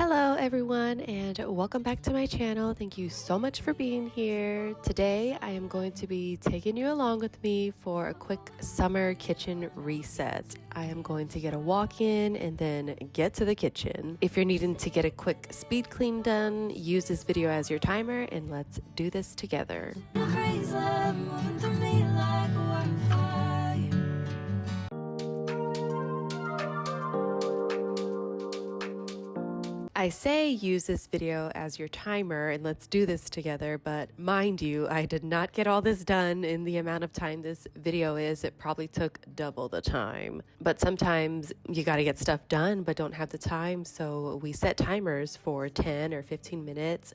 Hello everyone and welcome back to my channel. Thank you so much for being here. Today I am going to be taking you along with me for a quick summer kitchen reset. I am going to get a walk in and then get to the kitchen. If you're needing to get a quick speed clean done, use this video as your timer and let's do this together. I say use this video as your timer and let's do this together, but mind you, I did not get all this done in the amount of time this video is. It probably took double the time. But sometimes you got to get stuff done but don't have the time, so we set timers for 10 or 15 minutes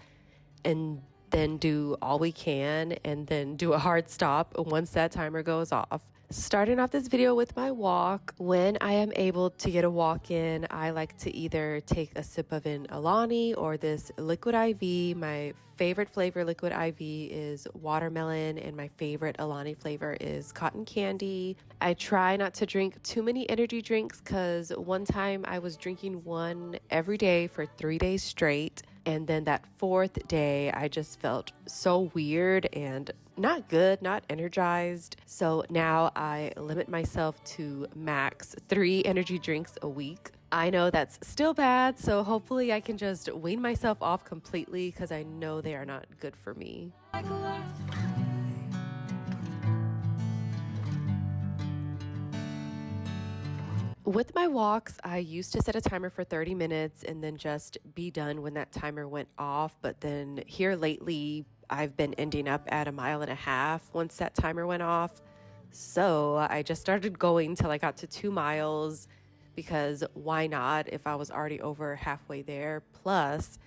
and then do all we can and then do a hard stop once that timer goes off. Starting off this video with my walk. When I am able to get a walk in, I like to either take a sip of an Alani or this liquid IV. My favorite flavor liquid IV is watermelon and my favorite Alani flavor is cotton candy. I try not to drink too many energy drinks because one time I was drinking one every day for 3 days straight. And then that fourth day, I just felt so weird and not good, not energized. So now I limit myself to max 3 energy drinks a week. I know that's still bad, so hopefully I can just wean myself off completely because I know they are not good for me. With my walks, I used to set a timer for 30 minutes and then just be done when that timer went off. But then here lately, I've been ending up at 1.5 miles once that timer went off. So I just started going till I got to 2 miles because why not if I was already over halfway there? Plus,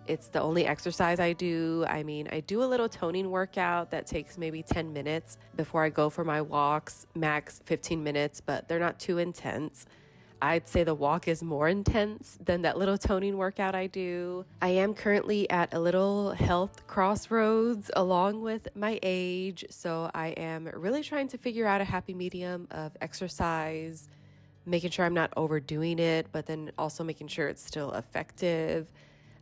it's the only exercise I do. I mean, I do a little toning workout that takes maybe 10 minutes before I go for my walks, max 15 minutes, but they're not too intense. I'd say the walk is more intense than that little toning workout I do. I am currently at a little health crossroads along with my age, so I am really trying to figure out a happy medium of exercise, making sure I'm not overdoing it, but then also making sure it's still effective.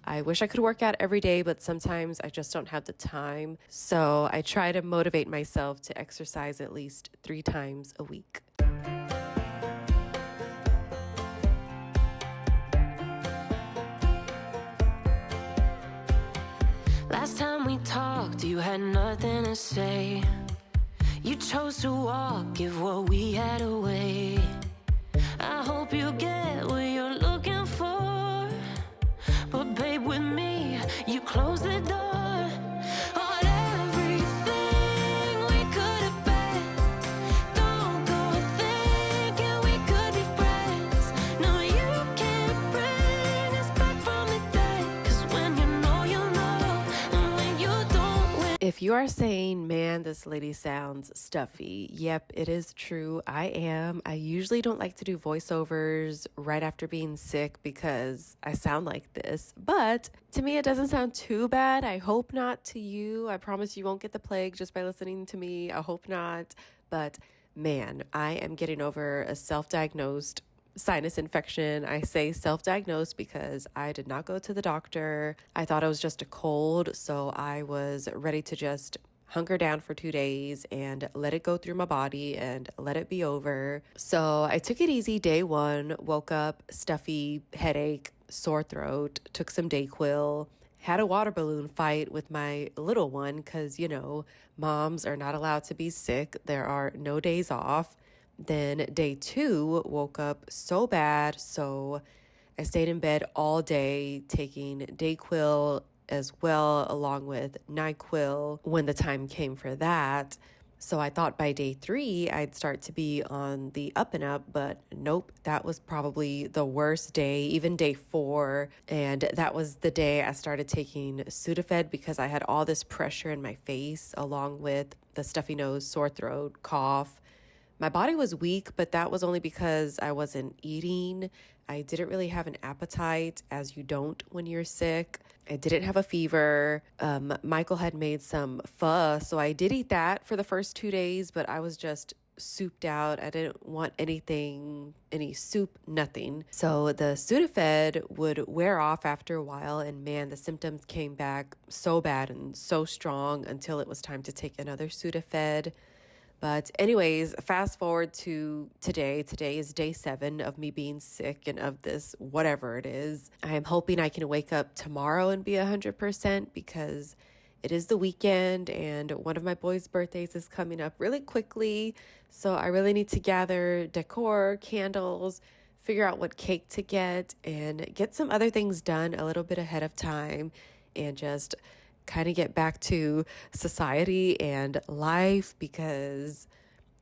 I wish I could work out every day, but sometimes I just don't have the time. So I try to motivate myself to exercise at least 3 times a week. Last time we talked, you had nothing to say. You chose to walk, give what we had away. I hope you get what you're looking for. But babe, with me, you close the door on everything we could have been. Don't go thinking we could be friends. No, you can't bring us back from the dead. 'Cause when you know, and when you don't. If you are saying, man, this lady sounds stuffy, yep, it is true. I am. I usually don't like to do voiceovers right after being sick because I sound like this. But to me, it doesn't sound too bad. I hope not to you. I promise you won't get the plague just by listening to me. I hope not. But man, I am getting over a self-diagnosed sinus infection. I say self-diagnosed because I did not go to the doctor. I thought it was just a cold, so I was ready to just hunker down for 2 days and let it go through my body and let it be over. So I took it easy day 1, woke up stuffy, headache, sore throat, took some Dayquil, had a water balloon fight with my little one because, you know, moms are not allowed to be sick. There are no days off. Then day 2, woke up so bad, so I stayed in bed all day taking Dayquil as well, along with NyQuil when the time came for that. So I thought by day 3, I'd start to be on the up and up, but nope, that was probably the worst day, even day 4. And that was the day I started taking Sudafed because I had all this pressure in my face, along with the stuffy nose, sore throat, cough. My body was weak, but that was only because I wasn't eating. I didn't really have an appetite, as you don't when you're sick. I didn't have a fever. Michael had made some pho, so I did eat that for the first 2 days, but I was just souped out. I didn't want any soup, nothing. So the Sudafed would wear off after a while, and man, the symptoms came back so bad and so strong until it was time to take another Sudafed. But anyways, fast forward to today. Today is day 7 of me being sick and of this, whatever it is. I am hoping I can wake up tomorrow and be 100% because it is the weekend and one of my boys' birthdays is coming up really quickly. So I really need to gather decor, candles, figure out what cake to get, and get some other things done a little bit ahead of time and just kind of get back to society and life, because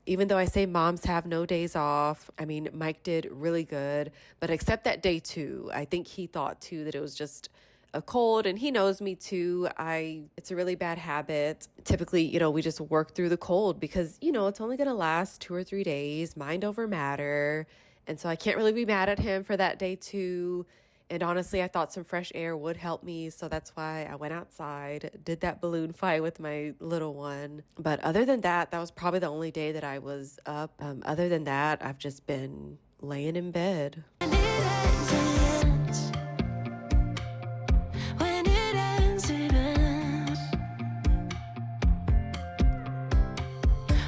even though I say moms have no days off, I mean, Mike did really good, but except that day 2, I think he thought too that it was just a cold, and he knows me too. It's a really bad habit. Typically, we just work through the cold because, it's only going to last 2 or 3 days, mind over matter. And so I can't really be mad at him for that day 2. And honestly, I thought some fresh air would help me. So that's why I went outside, did that balloon fight with my little one. But other than that, that was probably the only day that I was up. Other than that, I've just been laying in bed.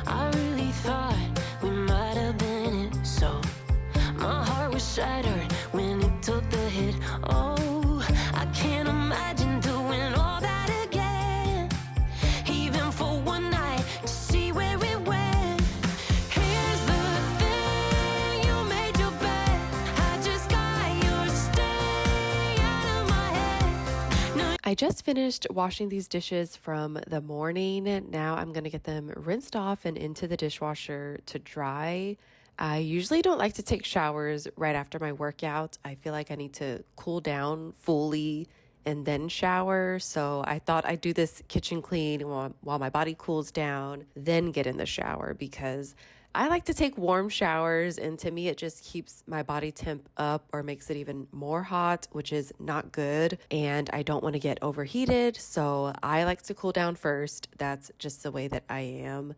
I really thought we might have been it, so my heart was shattered when it took the hit. Oh, I can't imagine doing all that again, even for one night to see where it went. Here's the thing, you made your bed, I just got your stay out of my head. No. I just finished washing these dishes from the morning. Now I'm going to get them rinsed off and into the dishwasher to dry. I usually don't like to take showers right after my workout. I feel like I need to cool down fully and then shower. So I thought I'd do this kitchen clean while my body cools down, then get in the shower, because I like to take warm showers, and to me, it just keeps my body temp up or makes it even more hot, which is not good. And I don't want to get overheated. So I like to cool down first. That's just the way that I am.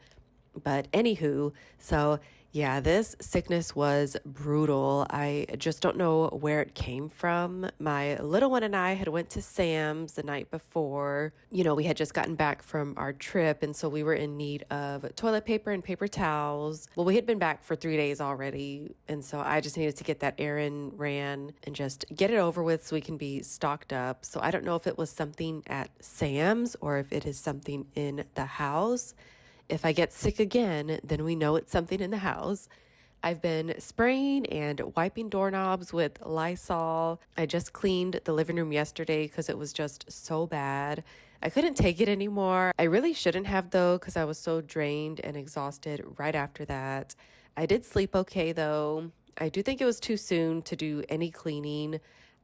But anywho, so yeah, this sickness was brutal. I just don't know where it came from. My little one and I had went to Sam's the night before. We had just gotten back from our trip, and so we were in need of toilet paper and paper towels. Well, we had been back for 3 days already, and so I just needed to get that errand ran and just get it over with so we can be stocked up. So I don't know if it was something at Sam's or if it is something in the house. If I get sick again, then we know it's something in the house. I've been spraying and wiping doorknobs with Lysol. I just cleaned the living room yesterday because it was just so bad. I couldn't take it anymore. I really shouldn't have though, because I was so drained and exhausted right after that. I did sleep okay though. I do think it was too soon to do any cleaning.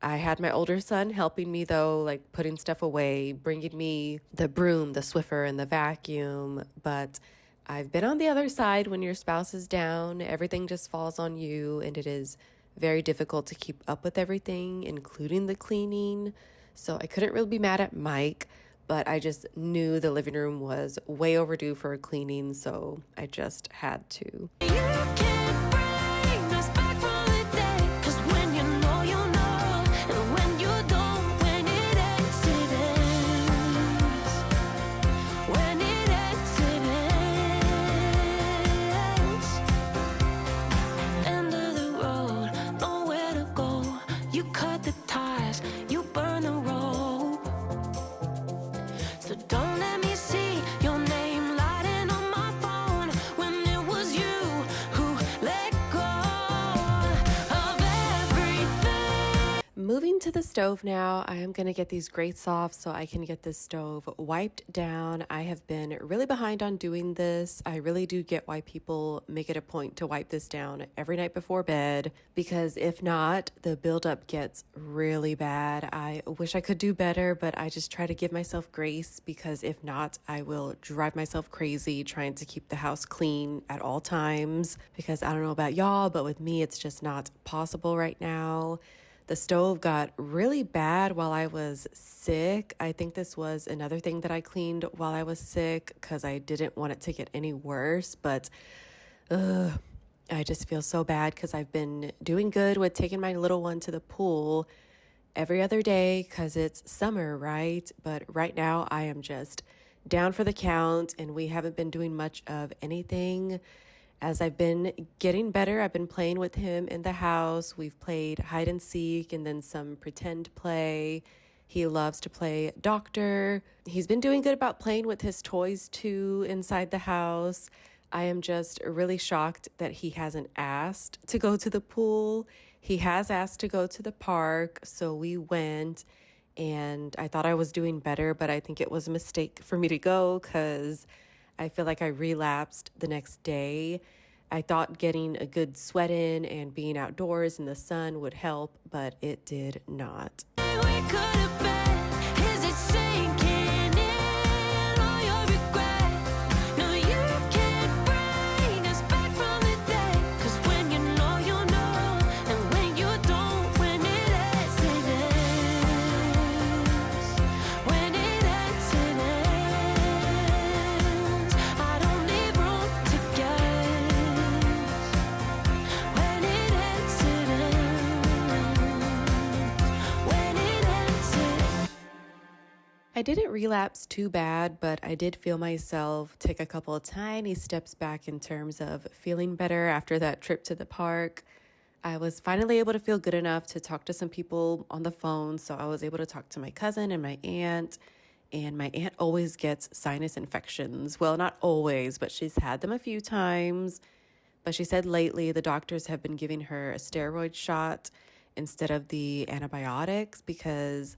I had my older son helping me though, like putting stuff away, bringing me the broom, the Swiffer, and the vacuum. But I've been on the other side. When your spouse is down, everything just falls on you, and it is very difficult to keep up with everything, including the cleaning. So I couldn't really be mad at Mike, but I just knew the living room was way overdue for a cleaning, so I just had to. You can't bring us back from the day, 'cause when you know, you know, and when you don't, when it ends, it ends. When it ends, it ends. End of the road, nowhere to go. You cut the ties, you burn the rope. So don't let me see your name lighting on my phone when it was you who let go of everything. Moving to the stove now, I am going to get these grates off so I can get this stove wiped down. I have been really behind on doing this. I really do get why people make it a point to wipe this down every night before bed, because if not, the buildup gets really bad. I wish I could do better, but I just try to give myself grace, because if not, I will drive myself crazy trying to keep the house clean at all times, because I don't know about y'all, but with me, it's just not possible right now. The stove got really bad while I was sick. I think this was another thing that I cleaned while I was sick because I didn't want it to get any worse. But I just feel so bad because I've been doing good with taking my little one to the pool every other day because it's summer, right? But right now I am just down for the count and we haven't been doing much of anything. As I've been getting better, I've been playing with him in the house. We've played hide and seek and then some pretend play. He loves to play doctor. He's been doing good about playing with his toys too inside the house. I am just really shocked that he hasn't asked to go to the pool. He has asked to go to the park, so we went and I thought I was doing better, but I think it was a mistake for me to go because I feel like I relapsed the next day. I thought getting a good sweat in and being outdoors in the sun would help, but it did not. We could have been. Is it sinking in all your regret? No, you can't bring us back from the day. 'Cause when you know, you know. And when you don't, when it ends, it ends. When it ends, it ends. I don't need room to guess. When it ends, it ends. I didn't relapse too bad, but I did feel myself take a couple of tiny steps back in terms of feeling better after that trip to the park. I was finally able to feel good enough to talk to some people on the phone. So I was able to talk to my cousin and my aunt. And my aunt always gets sinus infections. Well, not always, but she's had them a few times. But she said lately the doctors have been giving her a steroid shot instead of the antibiotics because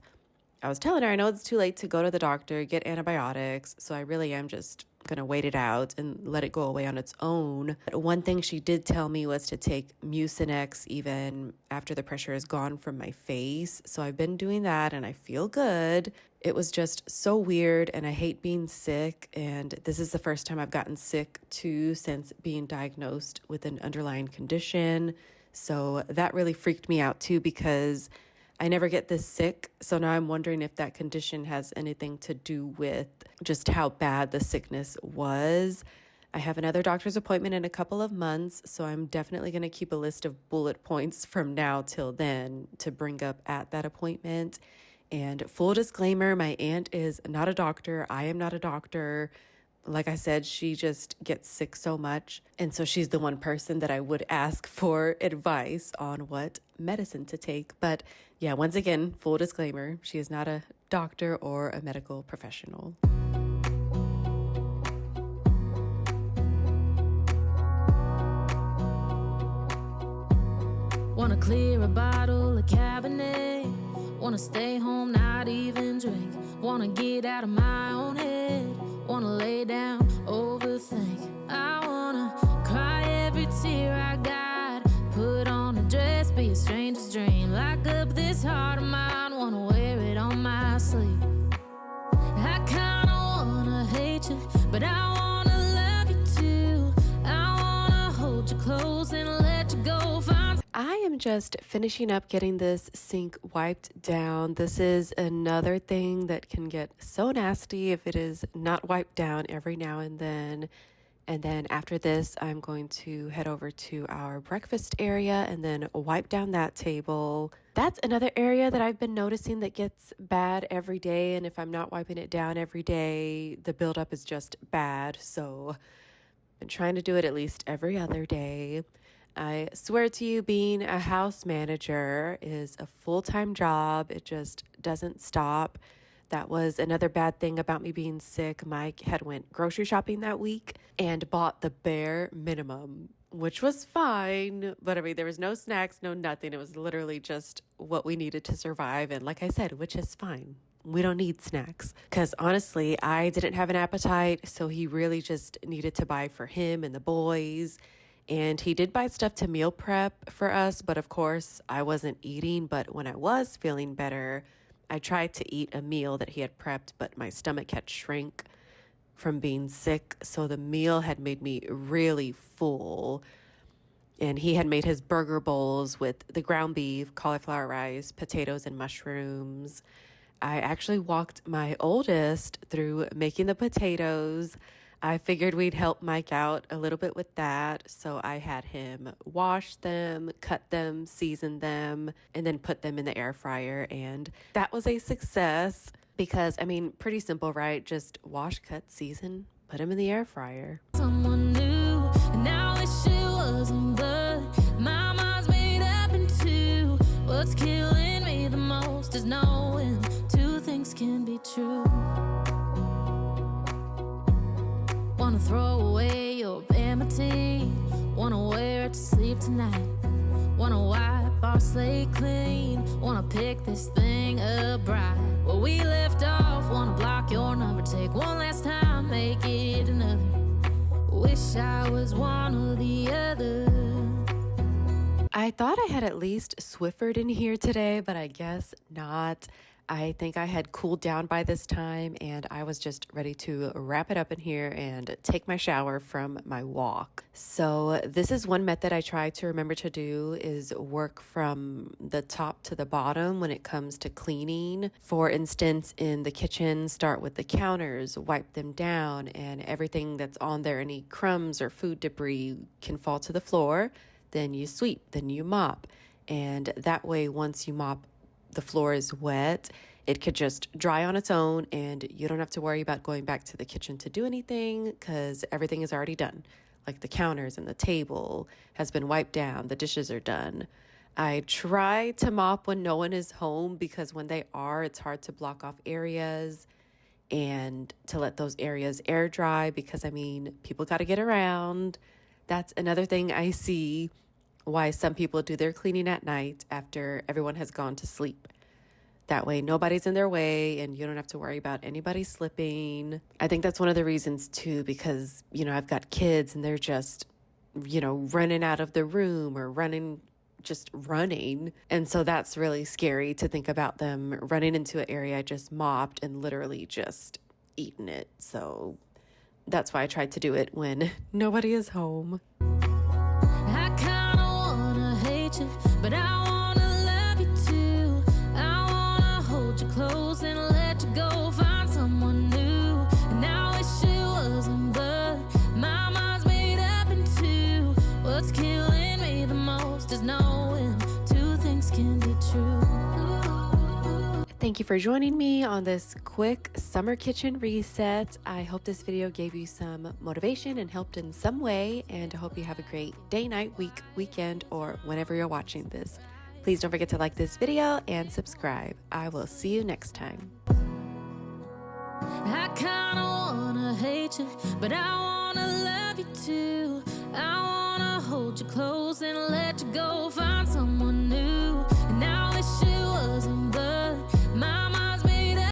I was telling her I know it's too late to go to the doctor, get antibiotics. So I really am just going to wait it out and let it go away on its own. But one thing she did tell me was to take Mucinex even after the pressure is gone from my face. So I've been doing that and I feel good. It was just so weird and I hate being sick. And this is the first time I've gotten sick too since being diagnosed with an underlying condition. So that really freaked me out too because I never get this sick. So now I'm wondering if that condition has anything to do with just how bad the sickness was. I have another doctor's appointment in a couple of months, so I'm definitely going to keep a list of bullet points from now till then to bring up at that appointment. And full disclaimer, my aunt is not a doctor. I am not a doctor. Like I said, she just gets sick so much. And so she's the one person that I would ask for advice on what medicine to take. But yeah, once again, full disclaimer, she is not a doctor or a medical professional. Wanna clear a bottle, a cabinet. Wanna stay home, not even drink. Wanna get out of my own head. Wanna lay down, overthink. I wanna cry every tear I got. Put on a dress, be a stranger's dream. Lock up this heart of mine, wanna wear it on my sleeve. I kinda wanna hate you, but I wanna love you too. I wanna hold you close and let you go. I am just finishing up getting this sink wiped down. This is another thing that can get so nasty if it is not wiped down every now and then. And then after this, I'm going to head over to our breakfast area and then wipe down that table. That's another area that I've been noticing that gets bad every day. And if I'm not wiping it down every day, the buildup is just bad. So I've been trying to do it at least every other day. I swear to you, being a house manager is a full-time job. It just doesn't stop. That was another bad thing about me being sick. Mike had went grocery shopping that week and bought the bare minimum, which was fine. But I mean, there was no snacks, no nothing. It was literally just what we needed to survive. And like I said, which is fine. We don't need snacks. Because honestly, I didn't have an appetite. So he really just needed to buy for him and the boys. And he did buy stuff to meal prep for us, but of course I wasn't eating. But when I was feeling better, I tried to eat a meal that he had prepped, but my stomach had shrank from being sick. So the meal had made me really full. And he had made his burger bowls with the ground beef, cauliflower rice, potatoes, and mushrooms. I actually walked my oldest through making the potatoes. I figured we'd help Mike out a little bit with that. So I had him wash them, cut them, season them, and then put them in the air fryer. And that was a success because, I mean, pretty simple, right? Just wash, cut, season, put them in the air fryer. Someone new, and now wish it wasn't blood. My mind's made up in two. What's killing me the most is knowing two things can be true. Wanna throw away your vanity, wanna wear it to sleep tonight, wanna wipe our slate clean, wanna pick this thing up right where we left off, wanna block your number, take one last time, make it another. Wish I was one or the other. I thought I had at least Swiffered in here today, but I guess not. I think I had cooled down by this time and I was just ready to wrap it up in here and take my shower from my walk. So this is one method I try to remember to do is work from the top to the bottom when it comes to cleaning. For instance, in the kitchen, start with the counters, wipe them down, and everything that's on there, any crumbs or food debris can fall to the floor. Then you sweep, then you mop. And that way, once you mop, the floor is wet, it could just dry on its own and you don't have to worry about going back to the kitchen to do anything because everything is already done. Like the counters and the table has been wiped down, the dishes are done. I try to mop when no one is home because when they are, it's hard to block off areas and to let those areas air dry because, I mean, people got to get around. That's another thing I see why some people do their cleaning at night after everyone has gone to sleep. That way, nobody's in their way and you don't have to worry about anybody slipping. I think that's one of the reasons too, because, I've got kids and they're just, running out of the room or just running. And so that's really scary to think about them running into an area I just mopped and literally just eating it. So that's why I tried to do it when nobody is home. But I wanna love you too. I wanna hold you close and let you go. Find someone new. And I wish it wasn't, but my mind's made up in two. What's killing me the most is knowing two things can be true. Thank you for joining me on this quick summer kitchen reset. I hope this video gave you some motivation and helped in some way, and I hope you have a great day, night, week, weekend, or whenever you're watching this. Please don't forget to like this video and subscribe. I will see you next time. I kinda wanna hate you, but I wanna love you too. I wanna hold you close and let you go.